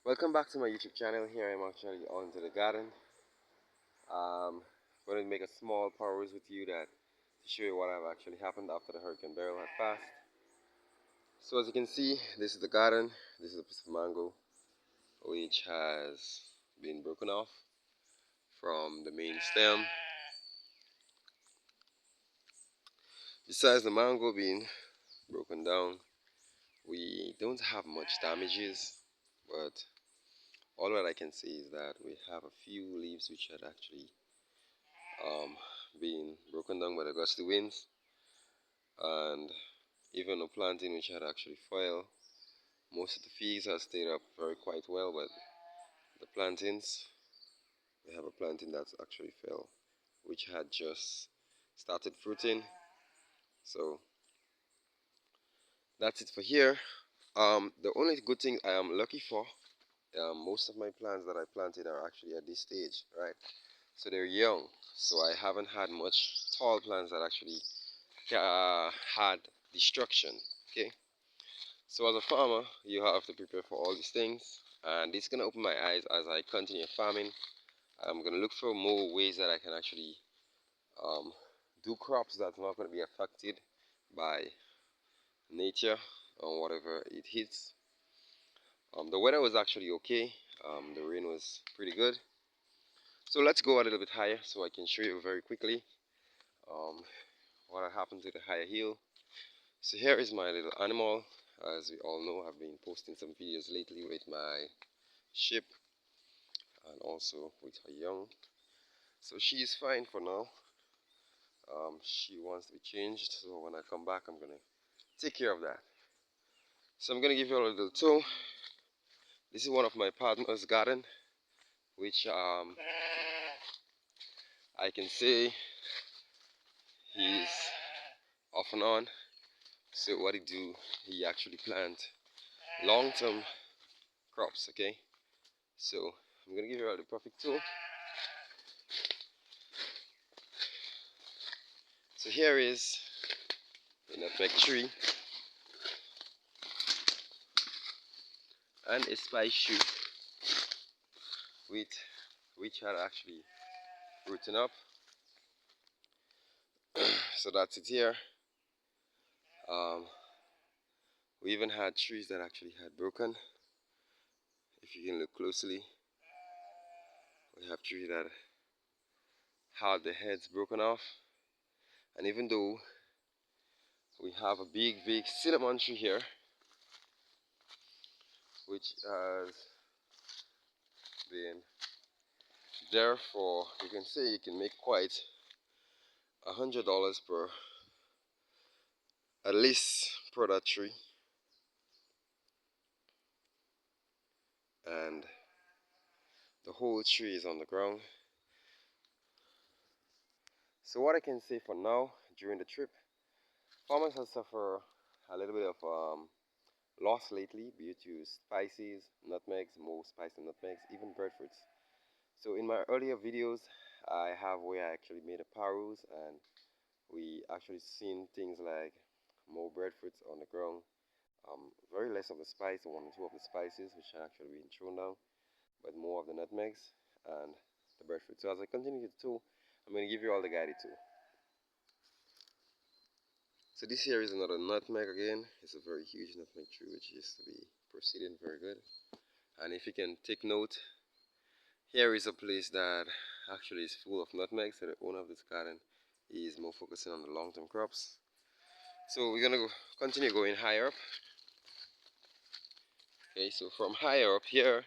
Welcome back to my YouTube channel. Here I am actually onto the garden. Going to make a small peruse with you that to show you what have actually happened after the Hurricane Beryl had passed. So as you can see, this is the garden. This is a piece of mango which has been broken off from the main stem. Besides the mango being broken down, we don't have much damages, but all that I can say is that we have a few leaves which had actually um, been broken down by the gusty winds, and even a planting which had actually failed. Most of the figs have stayed up very quite well, but the plantings, we have a planting that's actually fell, which had just started fruiting. So that's it for here. The only good thing I am lucky for, most of my plants that I planted are actually at this stage, right? So they're young. So I haven't had much tall plants that actually had destruction. Okay. So as a farmer, you have to prepare for all these things, and this is gonna open my eyes as I continue farming. I'm gonna look for more ways that I can actually um, do crops that's not gonna be affected by nature or whatever it hits. The weather was actually okay. The rain was pretty good. So let's go a little bit higher so I can show you very quickly um, what happened to the higher hill. So here is my little animal. As we all know, I've been posting some videos lately with my sheep and also with her young. So she is fine for now. She wants to be changed, so when I come back I'm gonna take care of that. So I'm gonna give you a little tour. This is one of my partner's garden, which I can say he's off and on. So what he actually plant long-term crops. Okay, so I'm gonna give you the perfect tour. So here is a nutmeg tree and a spice shoe which had actually rooted up. So that's it here. We even had trees that actually had broken. If you can look closely, we have trees that had the heads broken off. And even though we have a big cinnamon tree here, which has been there for, you can say you can make quite $100 per, at least per that tree. And the whole tree is on the ground. So what I can say for now, during the trip, farmers have suffered a little bit of loss lately due to spices, nutmegs, more spicy nutmegs, even breadfruits. So in my earlier videos, I have where I actually made a peruse, and we actually seen things like more breadfruits on the ground, very less of the spice, one or two of the spices which had actually been thrown down, but more of the nutmegs and the breadfruit. So as I continue to tour, I'm going to give you all the guided tour. So this here is another nutmeg again. It's a very huge nutmeg tree which used to be proceeding very good. And if you can take note, here is a place that actually is full of nutmegs. So the owner of this garden is more focusing on the long-term crops. So we're gonna continue going higher up. Okay, so from higher up here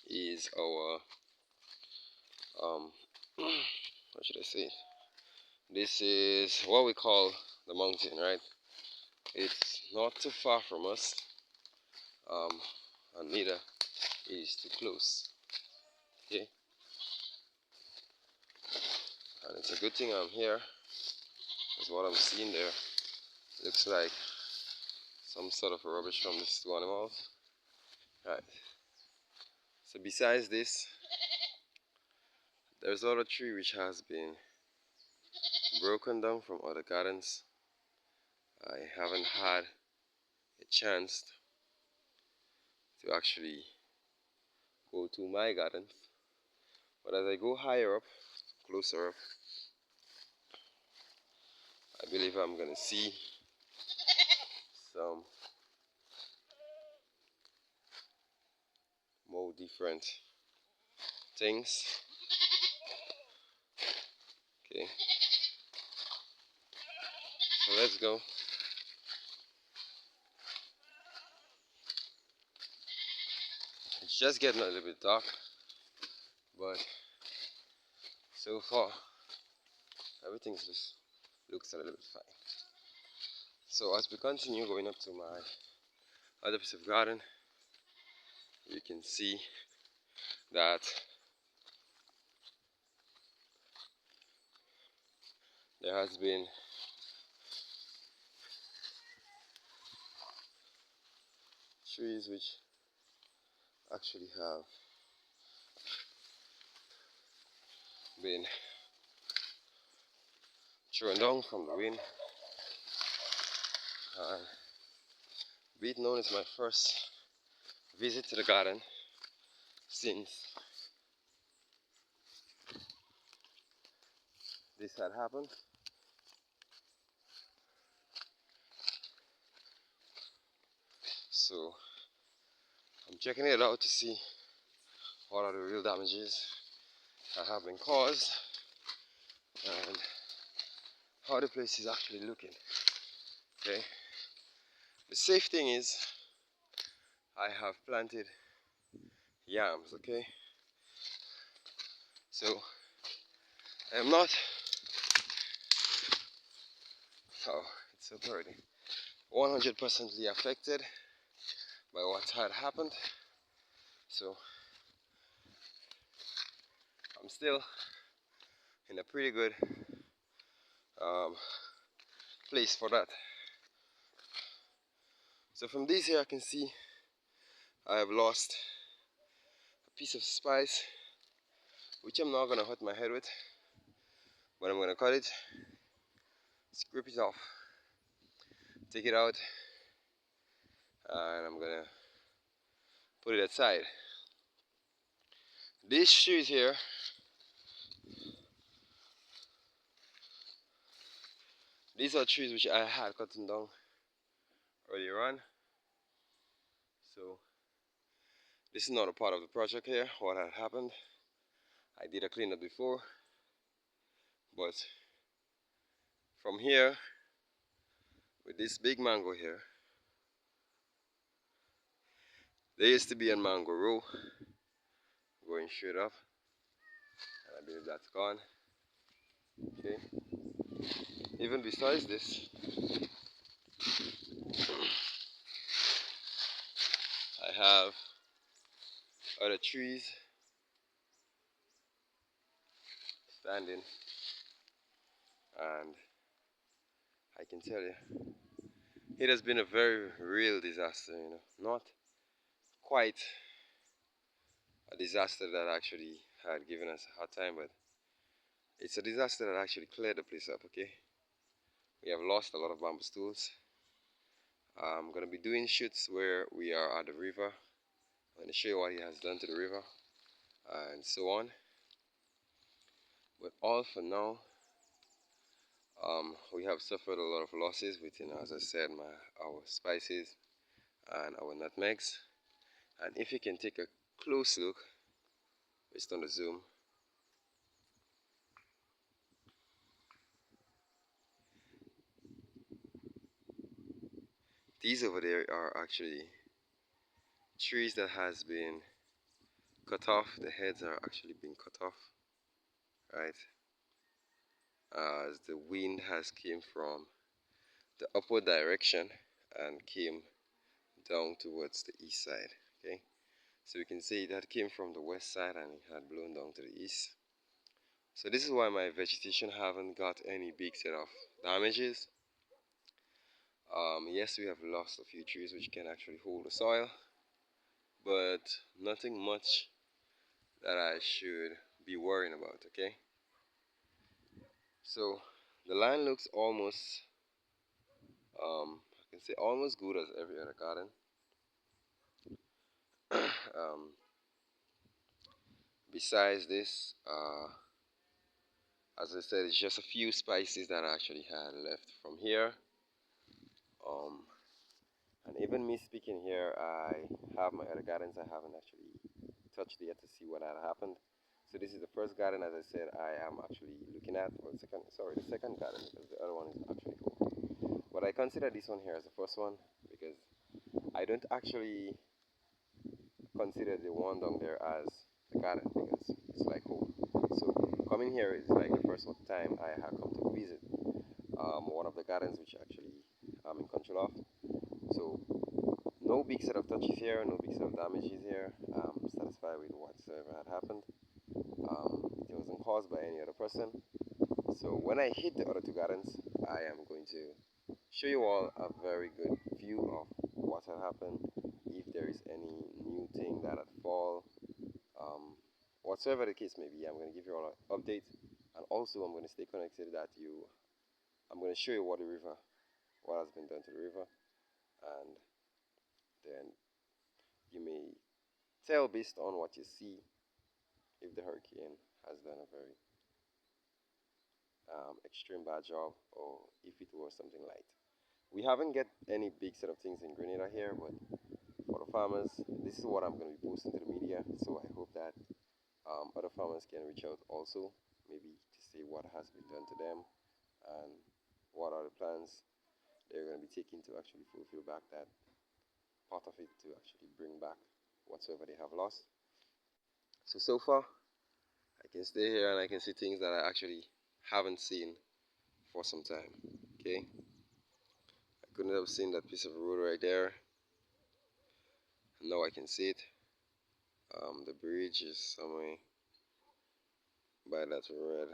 is our what should I say? This is what we call the mountain, right? It's not too far from us, and neither is too close. Okay, and it's a good thing I'm here, because what I'm seeing there looks like some sort of rubbish from these two animals. Right. So besides this, there's another tree which has been broken down from other gardens. I haven't had a chance to actually go to my garden. But as I go higher up, closer up, I believe I'm gonna see some more different things. Okay, so let's go. It's just getting a little bit dark, but so far everything just looks a little bit fine. So as we continue going up to my other piece of garden, you can see that there has been trees which actually have been thrown down from the wind, and be it known as my first visit to the garden since this had happened. So I'm checking it out to see what are the real damages that have been caused and how the place is actually looking. Okay, the safe thing is I have planted yams. Okay, so I'm not, oh, it's so pretty, 100% affected by what had happened. So I'm still in a pretty good um, place for that. So from this here I can see I have lost a piece of spice, which I'm not gonna hurt my head with, but I'm gonna cut it, scrape it off, take it out, and I'm gonna put it aside. These trees here, these are trees which I had cut down earlier on. So this is not a part of the project here, what had happened. I did a cleanup before, but from here, with this big mango here, there used to be a mango row going straight up, and I believe that's gone. Okay. Even besides this, I have other trees standing, and I can tell you, it has been a very real disaster, you know, not quite a disaster that actually had given us a hard time, but it's a disaster that actually cleared the place up. Okay, we have lost a lot of bamboo stools. I'm gonna be doing shoots where we are at the river. I'm gonna show you what he has done to the river and so on. But all for now, we have suffered a lot of losses with, you know, as I said, our spices and our nutmegs. And if you can take a close look based on the zoom, these over there are actually trees that has been cut off. The heads are actually being cut off, right? As the wind has came from the upward direction and came down towards the east side. Okay, so you can see that came from the west side and it had blown down to the east. So this is why my vegetation haven't got any big set of damages. Yes, we have lost a few trees which can actually hold the soil, but nothing much that I should be worrying about. Okay, so the land looks almost I can say almost good as every other garden. um, Besides this, as I said, it's just a few spices that I actually had left from here. Um, and even me speaking here, I have my other gardens I haven't actually touched yet to see what had happened. So this is the first garden, as I said, I am actually looking at, or the second garden, because the other one is actually home. But I consider this one here as the first one because I don't actually consider the one down there as a garden because it's like home. So coming here is like the first time I have come to visit one of the gardens which actually I'm in control of. So no big set of touches here, no big set of damages here. I'm satisfied with whatsoever had happened. It wasn't caused by any other person. So when I hit the other two gardens, I am going to show you all a very good view of what had happened, if there is any new thing that had fall, um, whatsoever the case may be. I'm going to give you all an update, and also I'm going to stay connected that you. I'm going to show you what has been done to the river, and then you may tell based on what you see if the hurricane has done a very extreme bad job or if it was something light. We haven't get any big set of things in Grenada here, but for the farmers, this is what I'm going to be posting to the media. So I hope that other farmers can reach out also, maybe to see what has been done to them and what are the plans they're going to be taking to actually fulfill back that part of it to actually bring back whatsoever they have lost. So far, I can stay here and I can see things that I actually haven't seen for some time. Okay, I couldn't have seen that piece of road right there. Now I can see it. The bridge is somewhere by that red,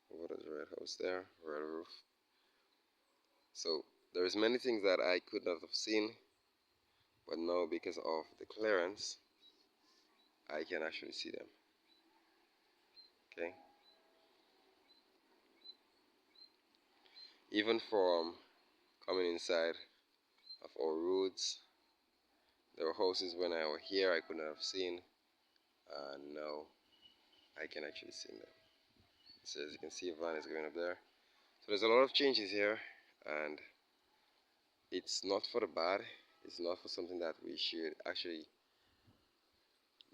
what is red house there, red roof. So there's many things that I could not have seen, but now because of the clearance, I can actually see them. Okay, even from coming inside of our roads, there were houses when I was here I could not have seen, and now I can actually see them. So as you can see, a van is going up there. So there's a lot of changes here, and it's not for the bad. It's not for something that we should actually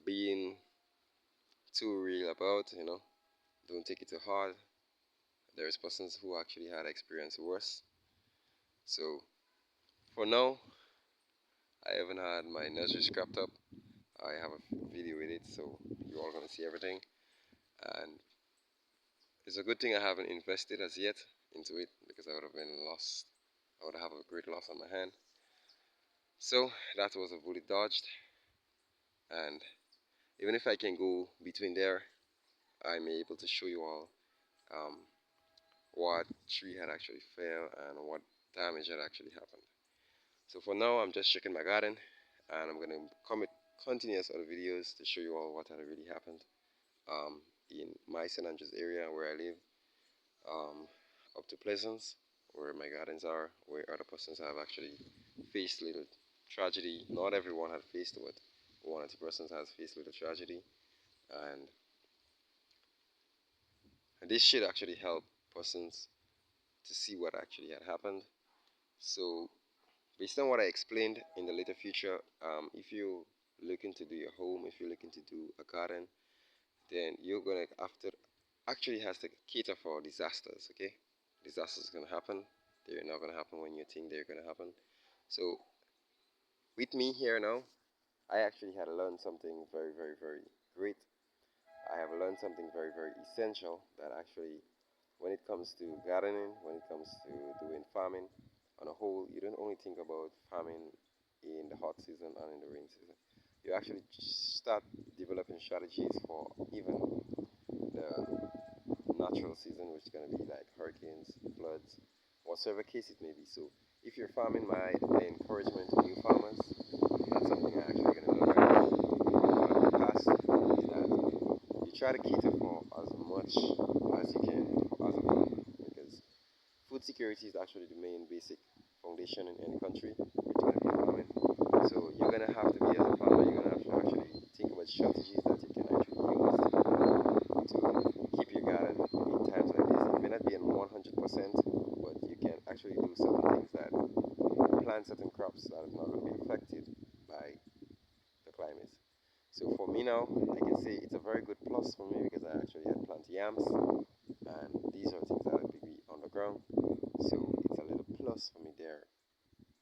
be in too real about. Don't take it too hard. There's persons who actually had experienced worse. So for now, I haven't had my nursery scrapped up. I have a video with it, so you're all gonna see everything. And it's a good thing I haven't invested as yet into it because I would have been lost. I would have a great loss on my hand. So that was a bullet dodged, and even if I can go between there, I may able to show you all um, what tree had actually fell and what damage had actually happened. So for now, I'm just checking my garden, and I'm gonna commit continuous other videos to show you all what had really happened in my St. Andrews area where I live, um, up to Pleasance, where my gardens are, where other persons have actually faced little tragedy. Not everyone had faced it. One or two persons has faced little tragedy, and this should actually help persons to see what actually had happened. So based on what I explained, in the later future, if you're looking to do your home, if you're looking to do a garden, then you're gonna have to actually has to cater for disasters. Okay, disasters gonna happen. They're not gonna happen when you think they're gonna happen. So with me here now, I actually had learned something very, very, very great. I have learned something very, very essential that actually, when it comes to gardening, when it comes to doing farming on a whole, you don't only think about farming in the hot season and in the rain season. You actually start developing strategies for even the natural season, which is going to be like hurricanes, floods, whatsoever case it may be. So, if you're farming, my encouragement to new farmers, that's something I actually going to learn right from the past, is that you try to cater for as much as you can as a farmer, because food security is actually the main basic foundation in any country which is going to be farming. So you're going to have to be, as a farmer, you're going to have to actually think about strategies that you can So for me now, I can say it's a very good plus for me because I actually had planted yams, and these are things that are be on the ground. So it's a little plus for me there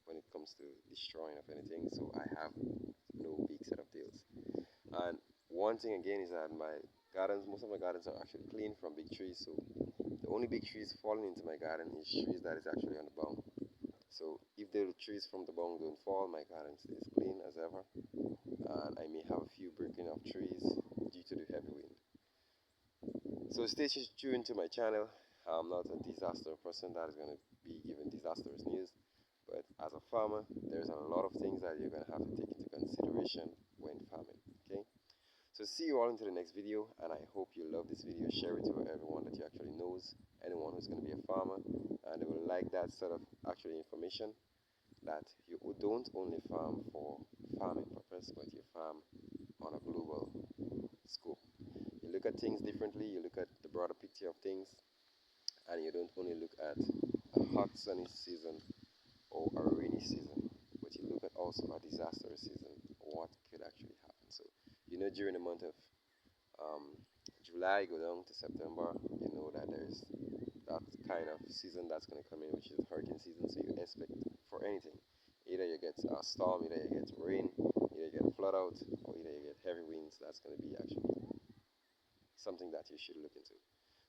when it comes to destroying of anything. So I have no big set of deals. And one thing again is that my gardens, most of my gardens are actually clean from big trees. So the only big trees falling into my garden is trees that is actually on the bound. So if the trees from the bound don't fall, my garden stays clean as ever. And I may have a few breaking of trees due to the heavy wind. So stay tuned to my channel. I'm not a disaster person that is going to be giving disastrous news, but as a farmer, there's a lot of things that you're going to have to take into consideration when farming. Okay, so see you all into the next video, and I hope you love this video. Share it to everyone that you actually knows, anyone who's going to be a farmer, and they will like that sort of actual information that you don't only farm for farming purpose, but you farm on a global scope. You look at things differently, you look at the broader picture of things, and you don't only look at a hot sunny season or a rainy season, but you look at also a disaster season, what could actually happen. So during the month of um, July go down to September, you know that there's that kind of season that's going to come in, which is hurricane season. So you expect for anything, either you get a storm, either you get rain, either you get a flood out, or either you get heavy winds. That's going to be actually something that you should look into.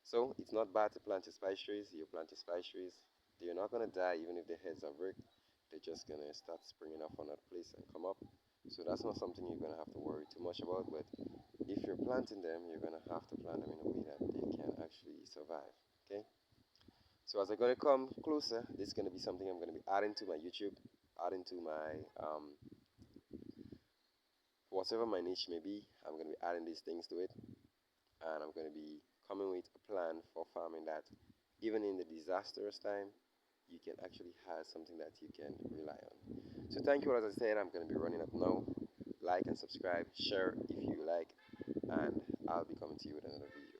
So it's not bad to plant your spice trees. You plant your spice trees, they're not gonna die even if their heads are brick. They're just gonna start springing up on that place and come up. So that's not something you're gonna have to worry too much about. But if you're planting them, you're gonna have to plant them in a way that they can actually survive. Okay. So as I'm gonna come closer, this is gonna be something I'm gonna be adding to my YouTube, adding to my whatever my niche may be. I'm gonna be adding these things to it, and I'm going to be coming with a plan for farming that even in the disastrous time, you can actually have something that you can rely on. So thank you all. As I said, I'm going to be running up now. Like and subscribe, share if you like, and I'll be coming to you with another video.